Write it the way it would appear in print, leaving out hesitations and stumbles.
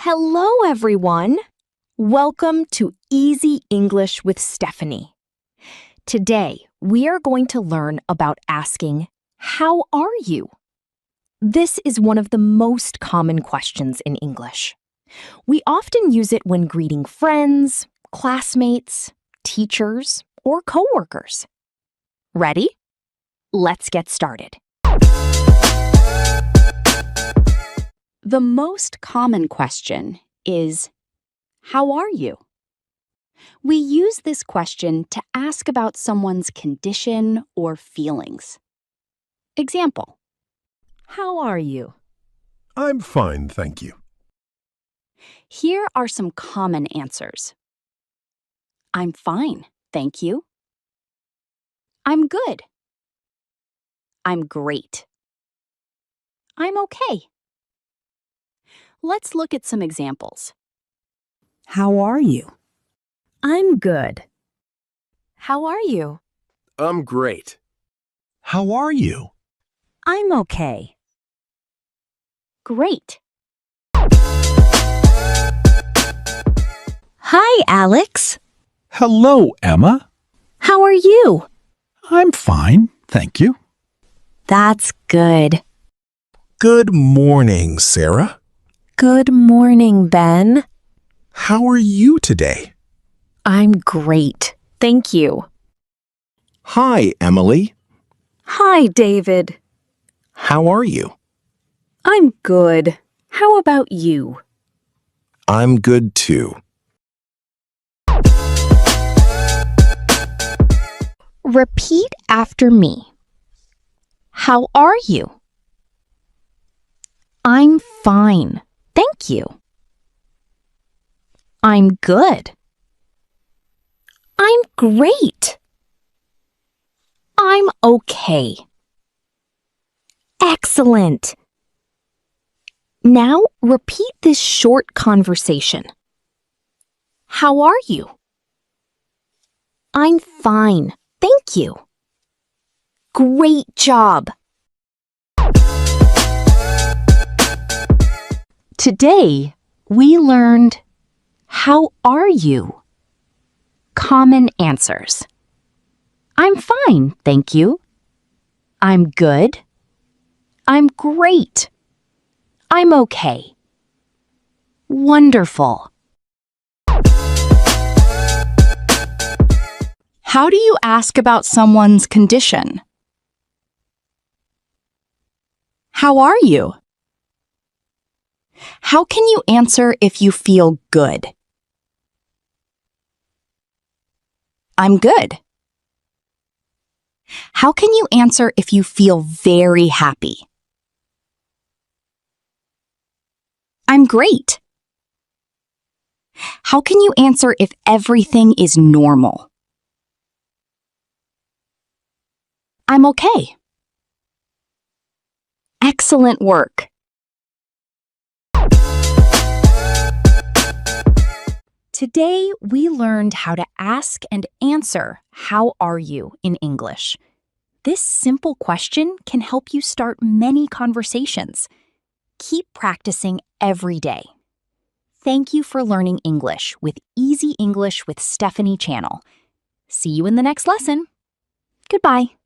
Hello, everyone. Welcome to Easy English with Stephanie. Today, we are going to learn about asking, "How are you?" This is one of the most common questions in English. We often use it when greeting friends, classmates, teachers, or coworkers. Ready? Let's get started. The most common question is, "How are you?" We use this question to ask about someone's condition or feelings. Example: How are you? I'm fine, thank you. Here are some common answers. I'm fine, thank you. I'm good. I'm great. I'm okay. Let's look at some examples. How are you? I'm good. How are you? I'm great. How are you? I'm okay. Great. Hi, Alex. Hello, Emma. How are you? I'm fine, thank you. That's good. Good morning, Sarah. Good morning, Ben. How are you today? I'm great. Thank you. Hi, Emily. Hi, David. How are you? I'm good. How about you? I'm good too. Repeat after me. How are you? I'm fine. Thank you. I'm good. I'm great. I'm okay. Excellent. Now repeat this short conversation. How are you? I'm fine. Thank you. Great job. Today, we learned, how are you? Common answers. I'm fine, thank you. I'm good. I'm great. I'm okay. Wonderful. How do you ask about someone's condition? How are you? How can you answer if you feel good? I'm good. How can you answer if you feel very happy? I'm great. How can you answer if everything is normal? I'm okay. Excellent work. Today, we learned how to ask and answer, "How are you?" in English. This simple question can help you start many conversations. Keep practicing every day. Thank you for learning English with Easy English with Stephanie channel. See you in the next lesson. Goodbye.